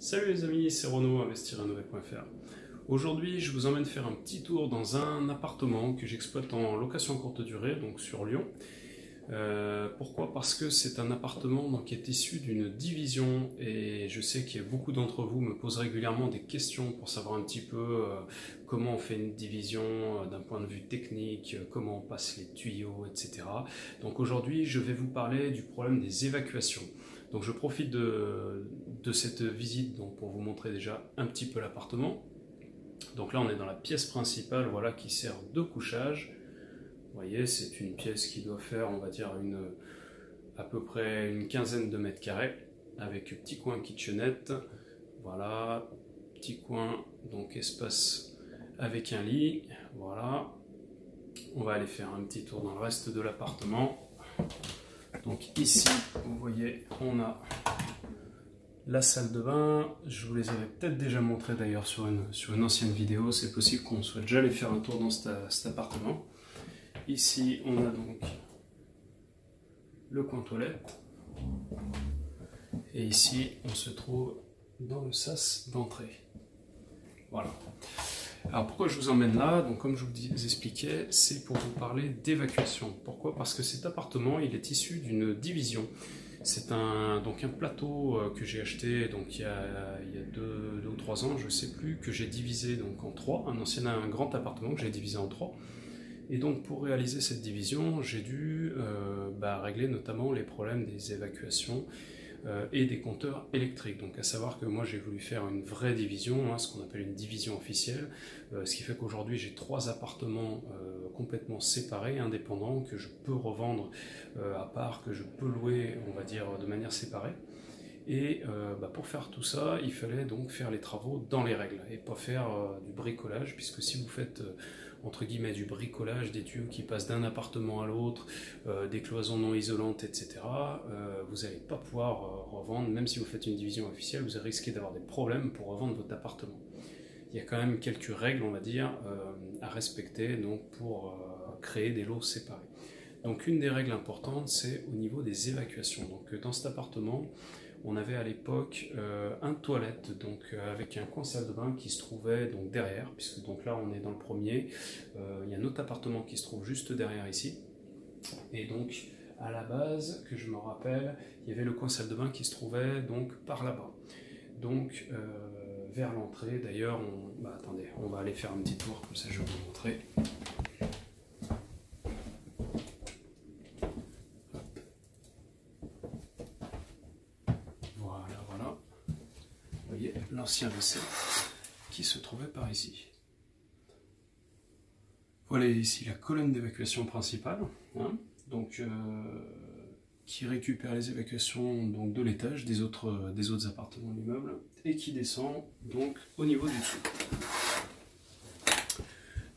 Salut les amis, c'est Renaud, investir-rénover.fr. Aujourd'hui, je vous emmène faire un petit tour dans un appartement que j'exploite en location courte durée, donc sur Lyon. Pourquoi? Parce que c'est un appartement qui est issu d'une division et je sais que beaucoup d'entre vous me posent régulièrement des questions pour savoir un petit peu comment on fait une division d'un point de vue technique, comment on passe les tuyaux, etc. Donc aujourd'hui, je vais vous parler du problème des évacuations. Donc je profite de cette visite pour vous montrer déjà un petit peu l'appartement. Donc là on est dans la pièce principale, voilà, qui sert de couchage. Vous voyez, c'est une pièce qui doit faire, on va dire, à peu près une quinzaine de mètres carrés, avec petit coin kitchenette. Voilà, petit coin, donc espace avec un lit. Voilà, on va aller faire un petit tour dans le reste de l'appartement. Donc ici, vous voyez, on a la salle de bain. Je vous les avais peut-être déjà montré d'ailleurs sur une ancienne vidéo. C'est possible qu'on soit déjà allé faire un tour dans cet appartement. Ici, on a donc le coin toilette. Et ici, on se trouve dans le sas d'entrée. Voilà. Alors pourquoi je vous emmène là? Donc comme je vous expliquais, c'est pour vous parler d'évacuation. Pourquoi? Parce que cet appartement, il est issu d'une division. C'est un plateau que j'ai acheté donc il y a 2 ou 3 ans, je ne sais plus, que j'ai divisé donc en 3, un grand appartement que j'ai divisé en 3. Et donc pour réaliser cette division, j'ai dû régler notamment les problèmes des évacuations et des compteurs électriques. Donc à savoir que moi j'ai voulu faire une vraie division, ce qu'on appelle une division officielle, ce qui fait qu'aujourd'hui j'ai 3 appartements complètement séparés, indépendants, que je peux revendre à part, que je peux louer, on va dire, de manière séparée. Et pour faire tout ça, il fallait donc faire les travaux dans les règles et pas faire du bricolage, puisque si vous faites entre guillemets du bricolage, des tuyaux qui passent d'un appartement à l'autre, des cloisons non isolantes, etc., vous n'allez pas pouvoir revendre, même si vous faites une division officielle, vous risquez d'avoir des problèmes pour revendre votre appartement. Il y a quand même quelques règles, on va dire, à respecter donc, pour créer des lots séparés. Donc une des règles importantes, c'est au niveau des évacuations. Donc dans cet appartement, on avait à l'époque un toilette avec un coin salle de bain qui se trouvait donc derrière, puisque donc là on est dans le premier. Il y a un autre appartement qui se trouve juste derrière ici. Et donc à la base, que je me rappelle, il y avait le coin salle de bain qui se trouvait donc par là-bas. Donc vers l'entrée, d'ailleurs, attendez, on va aller faire un petit tour, comme ça je vais vous montrer. L'ancien WC qui se trouvait par ici. Voilà ici la colonne d'évacuation principale, qui récupère les évacuations donc, de l'étage des autres appartements de l'immeuble et qui descend donc au niveau du dessous.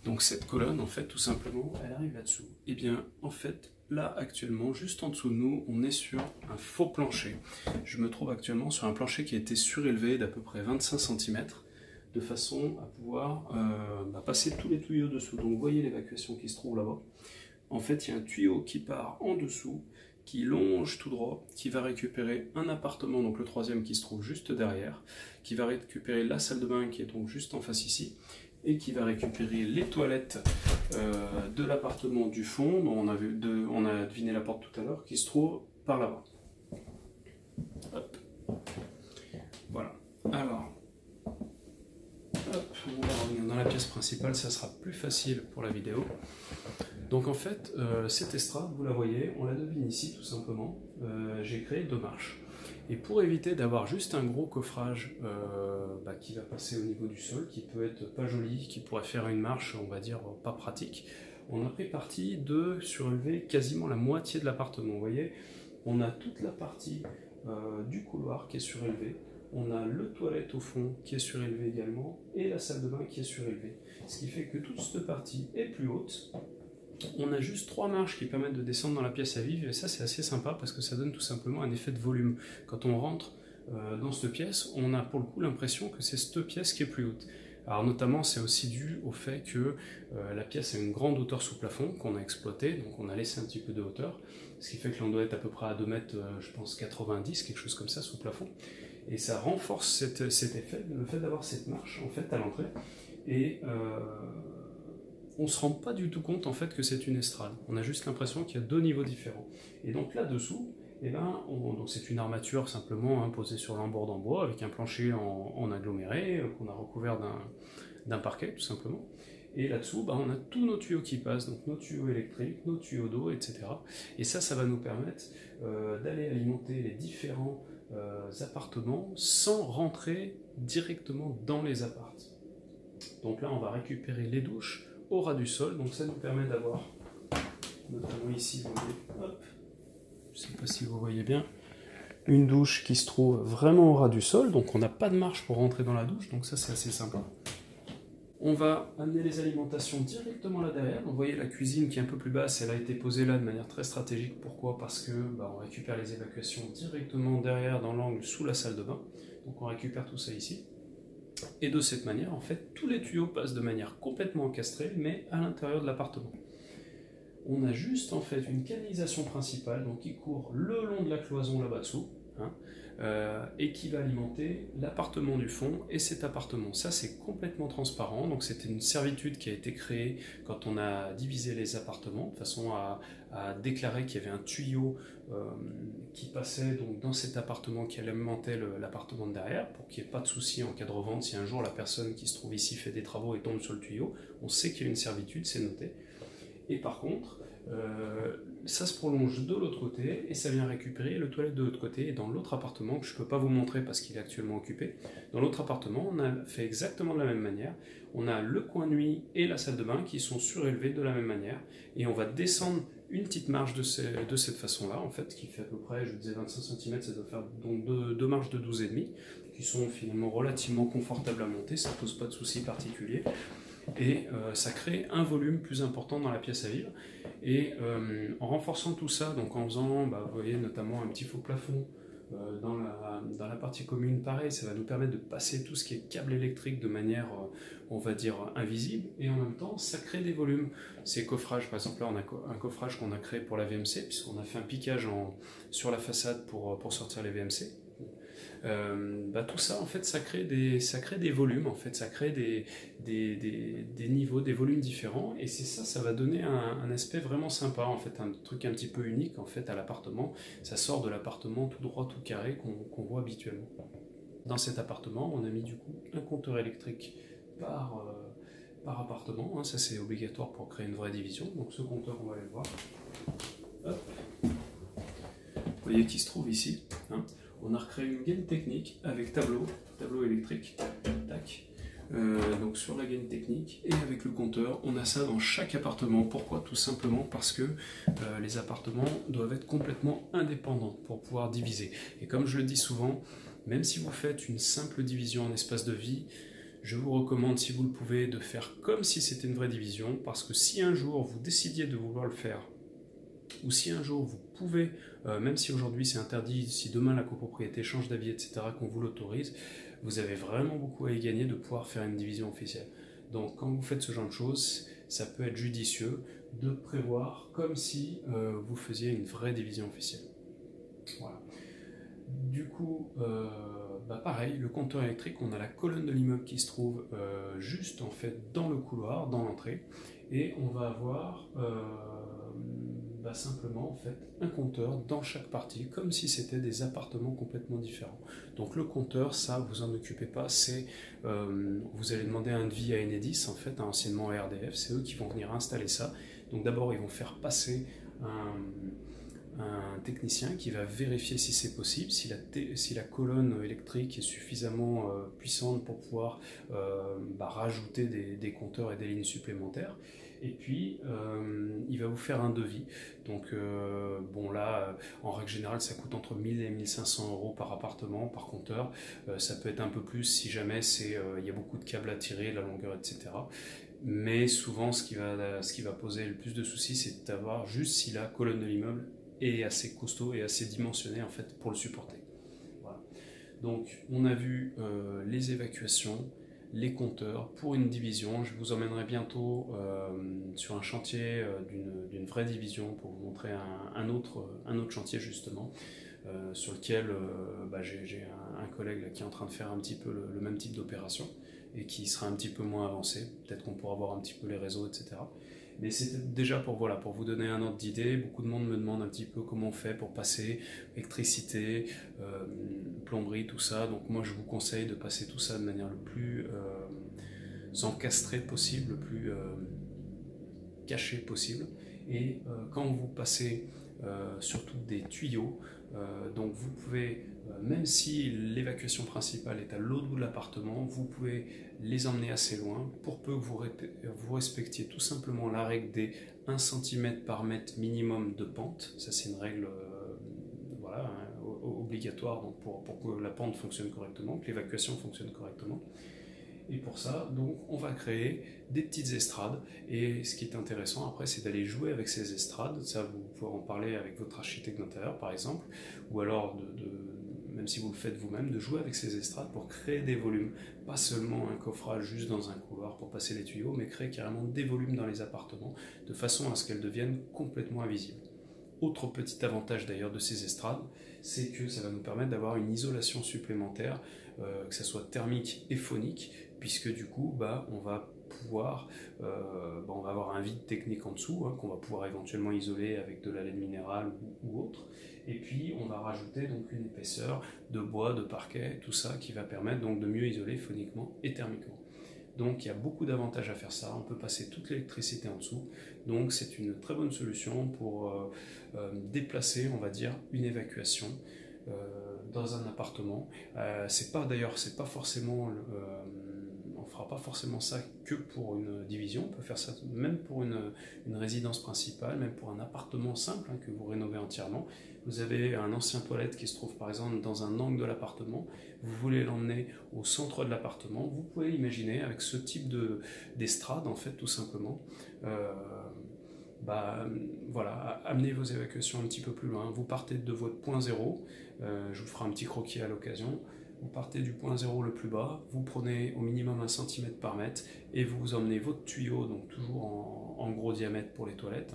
Donc cette colonne, en fait, tout simplement, elle arrive là-dessous. Et bien, en fait, là, actuellement, juste en dessous de nous, on est sur un faux plancher. Je me trouve actuellement sur un plancher qui a été surélevé d'à peu près 25 cm, de façon à pouvoir passer tous les tuyaux dessous. Donc, vous voyez l'évacuation qui se trouve là-bas. En fait, il y a un tuyau qui part en dessous, qui longe tout droit, qui va récupérer un appartement, donc le troisième qui se trouve juste derrière, qui va récupérer la salle de bain qui est donc juste en face ici, et qui va récupérer les toilettes de l'appartement du fond, dont on a deviné la porte tout à l'heure, qui se trouve par là-bas. Voilà. Alors, on va revenir dans la pièce principale, ça sera plus facile pour la vidéo. Donc en fait, cette estrade, vous la voyez, on la devine ici tout simplement. J'ai créé 2 marches. Et pour éviter d'avoir juste un gros coffrage qui va passer au niveau du sol, qui peut être pas joli, qui pourrait faire une marche, on va dire, pas pratique, on a pris parti de surélever quasiment la moitié de l'appartement. Vous voyez, on a toute la partie du couloir qui est surélevée, on a le toilette au fond qui est surélevé également, et la salle de bain qui est surélevée. Ce qui fait que toute cette partie est plus haute. On a juste 3 marches qui permettent de descendre dans la pièce à vivre, et ça c'est assez sympa parce que ça donne tout simplement un effet de volume. Quand on rentre dans cette pièce, on a pour le coup l'impression que c'est cette pièce qui est plus haute. Alors notamment c'est aussi dû au fait que la pièce a une grande hauteur sous plafond qu'on a exploité, donc on a laissé un petit peu de hauteur, ce qui fait que l'on doit être à peu près à 2 mètres, je pense 90, quelque chose comme ça sous plafond. Et ça renforce cet effet, le fait d'avoir cette marche en fait à l'entrée. Et on ne se rend pas du tout compte en fait que c'est une estrade. On a juste l'impression qu'il y a deux niveaux différents. Et donc là-dessous, eh ben, donc c'est une armature simplement posée sur l'embord en bois avec un plancher en aggloméré qu'on a recouvert d'un parquet tout simplement. Et là-dessous, on a tous nos tuyaux qui passent, donc nos tuyaux électriques, nos tuyaux d'eau, etc. Et ça va nous permettre d'aller alimenter les différents appartements sans rentrer directement dans les appartements. Donc là, on va récupérer les douches au ras du sol, donc ça nous permet d'avoir, notamment ici, vous voyez, hop, je ne sais pas si vous voyez bien, une douche qui se trouve vraiment au ras du sol, donc on n'a pas de marche pour rentrer dans la douche, donc ça c'est assez sympa. On va amener les alimentations directement là derrière. Donc vous voyez la cuisine qui est un peu plus basse, elle a été posée là de manière très stratégique. Pourquoi? Parce que on récupère les évacuations directement derrière dans l'angle sous la salle de bain. Donc on récupère tout ça ici. Et de cette manière, en fait, tous les tuyaux passent de manière complètement encastrée, mais à l'intérieur de l'appartement. On a juste en fait une canalisation principale, donc qui court le long de la cloison là-bas-dessous, et qui va alimenter l'appartement du fond et cet appartement. Ça, c'est complètement transparent, donc c'était une servitude qui a été créée quand on a divisé les appartements, de façon à déclarer qu'il y avait un tuyau qui passait donc dans cet appartement qui alimentait l'appartement de derrière, pour qu'il n'y ait pas de souci en cas de revente. Si un jour la personne qui se trouve ici fait des travaux et tombe sur le tuyau, on sait qu'il y a une servitude, c'est noté. Et par contre, ça se prolonge de l'autre côté et ça vient récupérer le toilette de l'autre côté. Et dans l'autre appartement, que je ne peux pas vous montrer parce qu'il est actuellement occupé, dans l'autre appartement, on a fait exactement de la même manière. On a le coin nuit et la salle de bain qui sont surélevés de la même manière. Et on va descendre une petite marche de cette façon-là, en fait, qui fait à peu près, je disais 25 cm, ça doit faire donc deux marches de 12,5, qui sont finalement relativement confortables à monter, ça ne pose pas de soucis particuliers. Et ça crée un volume plus important dans la pièce à vivre. Et en renforçant tout ça, donc en faisant, vous voyez notamment un petit faux plafond dans la partie commune, pareil, ça va nous permettre de passer tout ce qui est câble électrique de manière, on va dire, invisible, et en même temps, ça crée des volumes. Ces coffrages, par exemple, là, on a un coffrage qu'on a créé pour la VMC, puisqu'on a fait un piquage sur la façade pour sortir les VMC. Tout ça, en fait, ça crée des volumes, en fait, ça crée des niveaux, des volumes différents, et ça va donner un aspect vraiment sympa, en fait, un truc un petit peu unique, en fait, à l'appartement. Ça sort de l'appartement tout droit, tout carré qu'on voit habituellement. Dans cet appartement, on a mis du coup un compteur électrique par appartement, ça c'est obligatoire pour créer une vraie division. Donc ce compteur, on va aller le voir. Hop. Vous voyez qu'il se trouve ici. On a recréé une gaine technique avec tableau électrique. Tac. Donc sur la gaine technique et avec le compteur, on a ça dans chaque appartement. Pourquoi? Tout simplement parce que les appartements doivent être complètement indépendants pour pouvoir diviser. Et comme je le dis souvent, même si vous faites une simple division en espace de vie, je vous recommande, si vous le pouvez, de faire comme si c'était une vraie division, parce que si un jour vous décidiez de vouloir le faire, ou si un jour vous pouvez, même si aujourd'hui c'est interdit, si demain la copropriété change d'avis, etc., qu'on vous l'autorise, vous avez vraiment beaucoup à y gagner de pouvoir faire une division officielle. Donc quand vous faites ce genre de choses, ça peut être judicieux de prévoir comme si vous faisiez une vraie division officielle. Voilà. Du coup, pareil, le compteur électrique, on a la colonne de l'immeuble qui se trouve juste en fait dans le couloir, dans l'entrée, et on va avoir simplement en fait un compteur dans chaque partie, comme si c'était des appartements complètement différents. Donc le compteur, ça, vous en occupez pas, c'est vous allez demander un devis à Enedis, en fait, anciennement à RDF, c'est eux qui vont venir installer ça. Donc d'abord, ils vont faire passer un technicien qui va vérifier si c'est possible, si la colonne électrique est suffisamment puissante pour pouvoir rajouter des compteurs et des lignes supplémentaires. Et puis, il va vous faire un devis. Donc, là, en règle générale, ça coûte entre 1000 et 1500 euros par appartement, par compteur. Ça peut être un peu plus si jamais il y a beaucoup de câbles à tirer, la longueur, etc. Mais souvent, ce qui va poser le plus de soucis, c'est de savoir juste si la colonne de l'immeuble est assez costaud et assez dimensionné en fait pour le supporter. Voilà. Donc on a vu les évacuations, les compteurs pour une division. Je vous emmènerai bientôt sur un chantier d'une vraie division pour vous montrer un autre chantier justement. sur lequel j'ai un collègue là, qui est en train de faire un petit peu le même type d'opération et qui sera un petit peu moins avancé. Peut-être qu'on pourra voir un petit peu les réseaux, etc. Mais c'était déjà pour vous donner un ordre d'idée. Beaucoup de monde me demande un petit peu comment on fait pour passer électricité, plomberie, tout ça. Donc moi je vous conseille de passer tout ça de manière le plus encastrée possible, le plus cachée possible. Et quand vous passez surtout des tuyaux, donc vous pouvez, même si l'évacuation principale est à l'autre bout de l'appartement, vous pouvez les emmener assez loin pour peu que vous respectiez tout simplement la règle des 1 cm par mètre minimum de pente. Ça c'est une règle voilà, hein, obligatoire donc pour que la pente fonctionne correctement, que l'évacuation fonctionne correctement. Et pour ça, donc, on va créer des petites estrades. Et ce qui est intéressant après, c'est d'aller jouer avec ces estrades. Ça, vous pouvez en parler avec votre architecte d'intérieur, par exemple, ou alors, même si vous le faites vous-même, de jouer avec ces estrades pour créer des volumes. Pas seulement un coffrage juste dans un couloir pour passer les tuyaux, mais créer carrément des volumes dans les appartements, de façon à ce qu'elles deviennent complètement invisibles. Autre petit avantage d'ailleurs de ces estrades, c'est que ça va nous permettre d'avoir une isolation supplémentaire, que ce soit thermique et phonique, puisque du coup on va pouvoir on va avoir un vide technique en dessous, hein, qu'on va pouvoir éventuellement isoler avec de la laine minérale ou autre, et puis on va rajouter donc une épaisseur de bois, de parquet, tout ça qui va permettre donc de mieux isoler phoniquement et thermiquement. Donc il y a beaucoup d'avantages à faire ça, on peut passer toute l'électricité en dessous, donc c'est une très bonne solution pour déplacer, on va dire, une évacuation dans un appartement. C'est pas forcément, on fera pas forcément ça que pour une division, on peut faire ça même pour une résidence principale, même pour un appartement simple que vous rénovez entièrement. Vous avez un ancien toilette qui se trouve par exemple dans un angle de l'appartement, vous voulez l'emmener au centre de l'appartement, vous pouvez imaginer avec ce type d'estrade en fait tout simplement. Voilà, amenez vos évacuations un petit peu plus loin, vous partez de votre point zéro, je vous ferai un petit croquis à l'occasion, vous partez du point zéro le plus bas, vous prenez au minimum 1 cm par mètre et vous emmenez votre tuyau, donc toujours en gros diamètre pour les toilettes,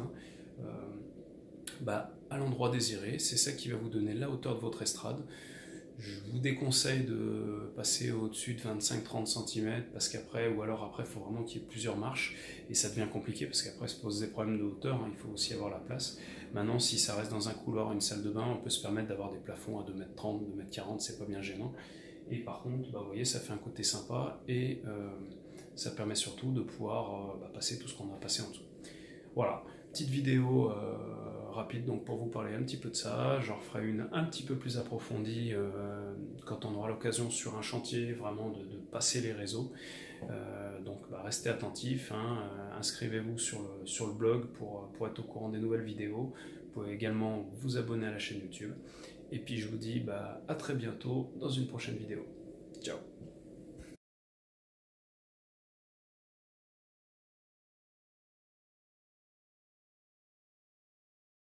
à l'endroit désiré, c'est ça qui va vous donner la hauteur de votre estrade. Je vous déconseille de passer au-dessus de 25-30 cm parce qu'après, ou alors après, il faut vraiment qu'il y ait plusieurs marches et ça devient compliqué parce qu'après, ça pose des problèmes de hauteur, il faut aussi avoir la place. Maintenant, si ça reste dans un couloir, une salle de bain, on peut se permettre d'avoir des plafonds à 2,30 m, 2,40 m, c'est pas bien gênant. Et par contre, vous voyez, ça fait un côté sympa et ça permet surtout de pouvoir passer tout ce qu'on a passé en dessous. Voilà, petite vidéo rapide donc pour vous parler un petit peu de ça. J'en ferai une un petit peu plus approfondie quand on aura l'occasion sur un chantier vraiment de passer les réseaux. Donc restez attentifs, inscrivez-vous sur le blog pour être au courant des nouvelles vidéos. Vous pouvez également vous abonner à la chaîne YouTube. Et puis je vous dis à très bientôt dans une prochaine vidéo. Ciao!